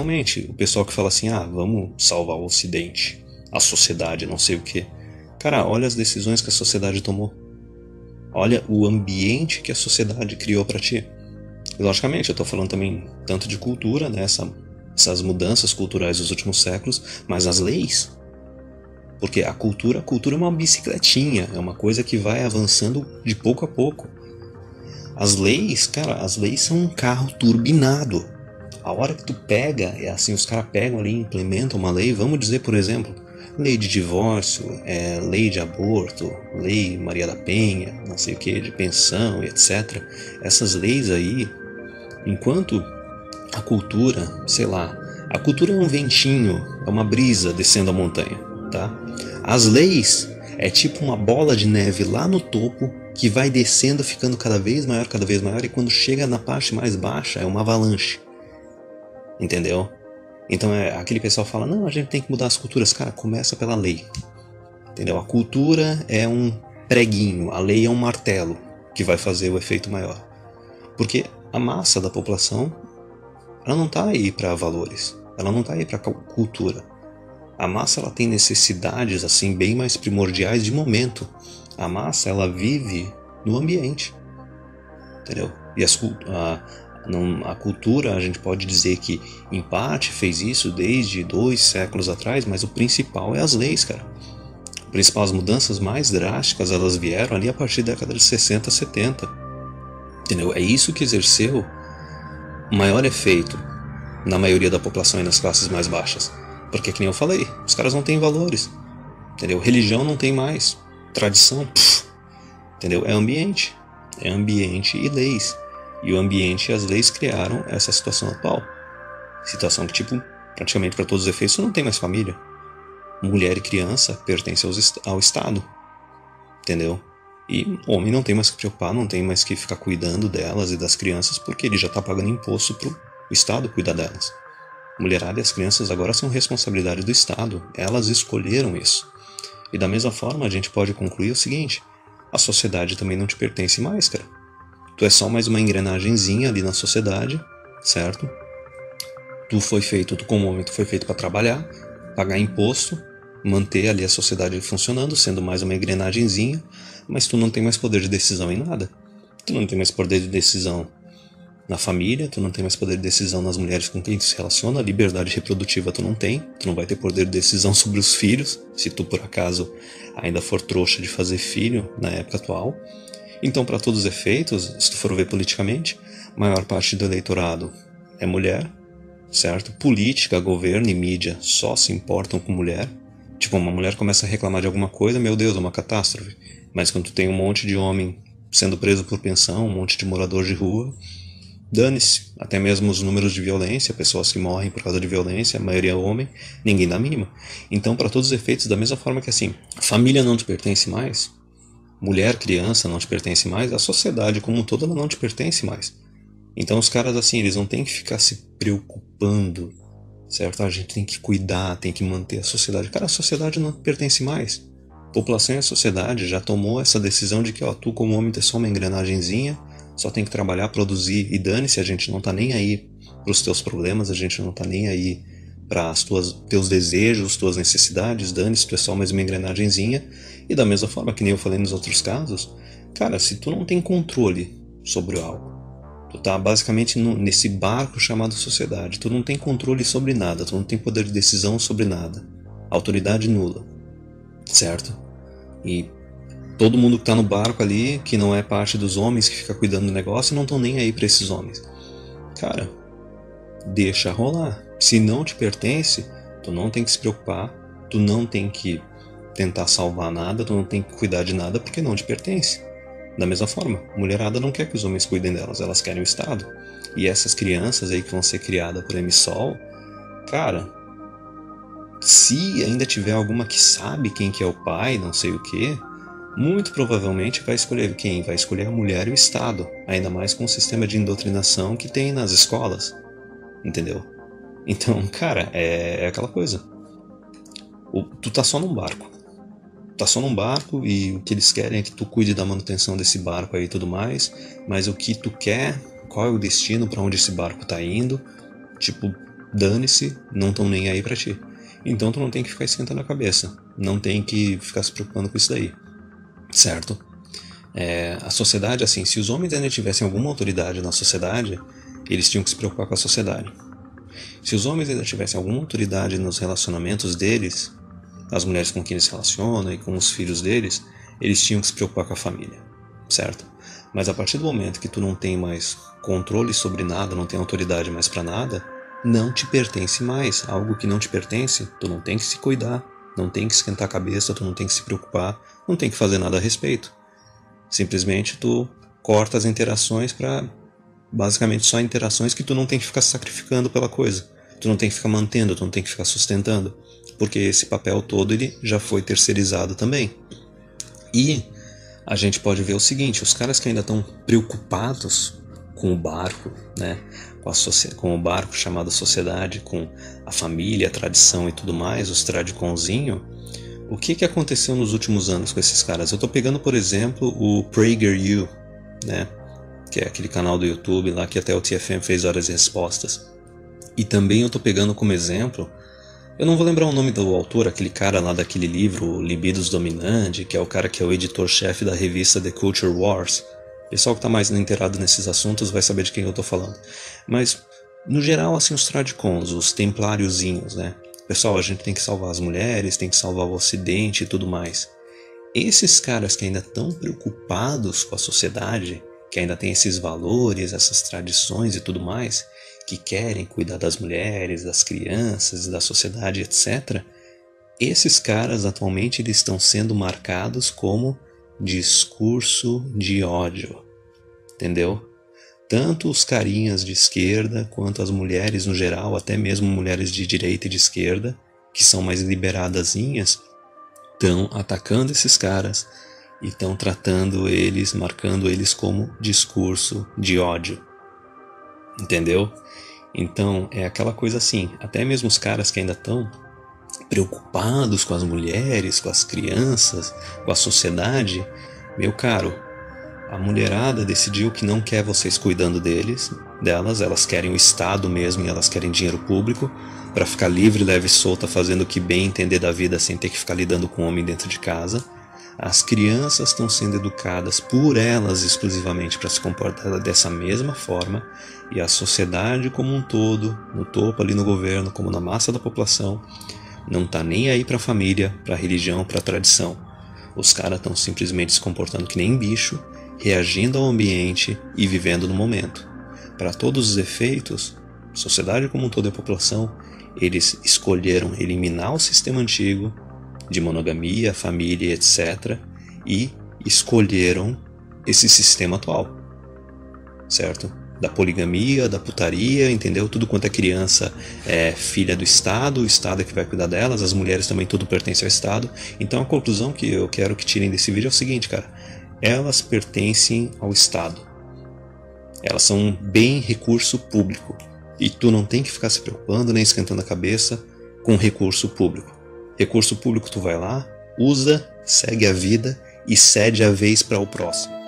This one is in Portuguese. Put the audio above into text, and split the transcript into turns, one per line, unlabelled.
logicamente, o pessoal que fala assim, vamos salvar o Ocidente, a sociedade, não sei o que. Cara, olha as decisões que a sociedade tomou. Olha o ambiente que a sociedade criou pra ti. E logicamente, eu tô falando também tanto de cultura, né, essas mudanças culturais dos últimos séculos, mas as leis. Porque a cultura é uma bicicletinha, é uma coisa que vai avançando de pouco a pouco. As leis, cara, as leis são um carro turbinado. A hora que tu pega, é assim, os caras pegam ali e implementam uma lei, vamos dizer, por exemplo, lei de divórcio, lei de aborto, lei Maria da Penha, não sei o que, de pensão, etc. Essas leis aí, enquanto a cultura, sei lá, a cultura é um ventinho, é uma brisa descendo a montanha, tá? As leis é tipo uma bola de neve lá no topo que vai descendo, ficando cada vez maior, e quando chega na parte mais baixa é uma avalanche. Entendeu? Então aquele pessoal fala, não, a gente tem que mudar as culturas. Cara, começa pela lei. Entendeu? A cultura é um preguinho, a lei é um martelo que vai fazer o efeito maior. Porque a massa da população, ela não tá aí para valores, ela não tá aí para cultura. A massa, ela tem necessidades assim bem mais primordiais de momento. A massa, ela vive no ambiente. Entendeu? E a cultura, a gente pode dizer que em parte fez isso desde 2 séculos atrás, mas o principal é as leis, cara. O principal, as mudanças mais drásticas, elas vieram ali a partir da década de 60, 70. Entendeu? É isso que exerceu o maior efeito na maioria da população e nas classes mais baixas. Porque, que nem eu falei, os caras não têm valores. Entendeu? Religião não tem mais. Tradição, entendeu? É ambiente e leis. E o ambiente e as leis criaram essa situação atual. Situação que, tipo, praticamente para todos os efeitos, você não tem mais família. Mulher e criança pertencem ao Estado. Entendeu? E o homem não tem mais que preocupar, não tem mais que ficar cuidando delas e das crianças, porque ele já está pagando imposto pro Estado cuidar delas. Mulherada e as crianças agora são responsabilidade do Estado. Elas escolheram isso. E da mesma forma, a gente pode concluir o seguinte: a sociedade também não te pertence mais, cara. Tu é só mais uma engrenagemzinha ali na sociedade, certo? Tu como homem, tu foi feito para trabalhar, pagar imposto, manter ali a sociedade funcionando, sendo mais uma engrenagemzinha, mas tu não tem mais poder de decisão em nada. Tu não tem mais poder de decisão na família, tu não tem mais poder de decisão nas mulheres com quem tu se relaciona, liberdade reprodutiva tu não vai ter poder de decisão sobre os filhos, se tu por acaso ainda for trouxa de fazer filho na época atual. Então, para todos os efeitos, se tu for ver politicamente, a maior parte do eleitorado é mulher, certo? Política, governo e mídia só se importam com mulher. Tipo, uma mulher começa a reclamar de alguma coisa, meu Deus, é uma catástrofe. Mas quando tu tem um monte de homem sendo preso por pensão, um monte de morador de rua, dane-se. Até mesmo os números de violência, pessoas que morrem por causa de violência, a maioria é homem, ninguém dá mínima. Então, para todos os efeitos, da mesma forma que assim, a família não te pertence mais, mulher, criança não te pertence mais, a sociedade como um todo ela não te pertence mais. Então os caras assim, eles não têm que ficar se preocupando, certo? A gente tem que cuidar, tem que manter a sociedade. Cara, a sociedade não pertence mais. A população e a sociedade já tomou essa decisão de que, tu como homem é só uma engrenagemzinha, só tem que trabalhar, produzir e dane-se, a gente não tá nem aí pros teus problemas, a gente não tá nem aí para teus desejos, tuas necessidades, dane-se, tu é só mais uma engrenagemzinha. E da mesma forma que nem eu falei nos outros casos, cara, se tu não tem controle sobre algo, tu tá basicamente nesse barco chamado sociedade, tu não tem controle sobre nada, tu não tem poder de decisão sobre nada, autoridade nula, certo? E todo mundo que tá no barco ali, que não é parte dos homens que fica cuidando do negócio, não estão nem aí pra esses homens. Cara, deixa rolar. Se não te pertence, tu não tem que se preocupar, tu não tem que tentar salvar nada, tu não tem que cuidar de nada porque não te pertence. Da mesma forma, a mulherada não quer que os homens cuidem delas, elas querem o Estado. E essas crianças aí que vão ser criadas por MSOL, cara, se ainda tiver alguma que sabe quem que é o pai, não sei o que, muito provavelmente vai escolher quem? Vai escolher a mulher e o Estado, ainda mais com o sistema de doutrinação que tem nas escolas, entendeu? Então, cara, é aquela coisa. Tu tá só num barco. Tá só num barco e o que eles querem é que tu cuide da manutenção desse barco aí e tudo mais, mas o que tu quer, qual é o destino, pra onde esse barco tá indo, tipo, dane-se, não estão nem aí pra ti. Então tu não tem que ficar esquentando a cabeça, não tem que ficar se preocupando com isso daí, certo? A sociedade, assim, se os homens ainda tivessem alguma autoridade na sociedade, eles tinham que se preocupar com a sociedade. Se os homens ainda tivessem alguma autoridade nos relacionamentos deles, as mulheres com quem eles se relacionam e com os filhos deles, eles tinham que se preocupar com a família, certo? Mas a partir do momento que tu não tem mais controle sobre nada, não tem autoridade mais para nada, não te pertence mais. Algo que não te pertence, tu não tem que se cuidar, não tem que esquentar a cabeça, tu não tem que se preocupar, não tem que fazer nada a respeito. Simplesmente tu corta as interações para basicamente só interações que tu não tem que ficar sacrificando pela coisa. Tu não tem que ficar mantendo, tu não tem que ficar sustentando, porque esse papel todo ele já foi terceirizado também. E a gente pode ver o seguinte, os caras que ainda estão preocupados com o barco, né, com o barco chamado sociedade, com a família, a tradição e tudo mais, os tradiconzinho, o que aconteceu nos últimos anos com esses caras? Eu tô pegando, por exemplo, o PragerU, né, que é aquele canal do YouTube lá que até o TFM fez várias respostas. E também eu tô pegando como exemplo, eu não vou lembrar o nome do autor, aquele cara lá daquele livro Libidos Dominante, que é o cara que é o editor-chefe da revista The Culture Wars. O pessoal que tá mais inteirado nesses assuntos vai saber de quem eu tô falando. Mas, no geral, assim, os tradicons, os templáriozinhos, né? Pessoal, a gente tem que salvar as mulheres, tem que salvar o ocidente e tudo mais. Esses caras que ainda estão preocupados com a sociedade, que ainda tem esses valores, essas tradições e tudo mais, que querem cuidar das mulheres, das crianças e da sociedade, etc. Esses caras atualmente eles estão sendo marcados como discurso de ódio, entendeu? Tanto os carinhas de esquerda quanto as mulheres no geral, até mesmo mulheres de direita e de esquerda, que são mais liberadazinhas, estão atacando esses caras e estão tratando eles, marcando eles como discurso de ódio, entendeu? Então é aquela coisa assim, até mesmo os caras que ainda estão preocupados com as mulheres, com as crianças, com a sociedade, meu caro, a mulherada decidiu que não quer vocês cuidando delas, elas querem o Estado mesmo e elas querem dinheiro público para ficar livre, leve e solta, fazendo o que bem entender da vida sem ter que ficar lidando com o homem dentro de casa. As crianças estão sendo educadas por elas exclusivamente para se comportar dessa mesma forma e a sociedade como um todo, no topo ali no governo, como na massa da população, não tá nem aí para a família, para a religião, para a tradição. Os caras estão simplesmente se comportando que nem bicho, reagindo ao ambiente e vivendo no momento. Para todos os efeitos, a sociedade como um todo e a população, eles escolheram eliminar o sistema antigo de monogamia, família, etc. e escolheram esse sistema atual, certo? Da poligamia, da putaria, entendeu? Tudo quanto é criança é filha do Estado, o Estado é que vai cuidar delas, as mulheres também tudo pertence ao Estado. Então a conclusão que eu quero que tirem desse vídeo é o seguinte, cara, elas pertencem ao Estado. Elas são bem recurso público e tu não tem que ficar se preocupando nem esquentando a cabeça com recurso público. Recurso público tu vai lá, usa, segue a vida e cede a vez para o próximo.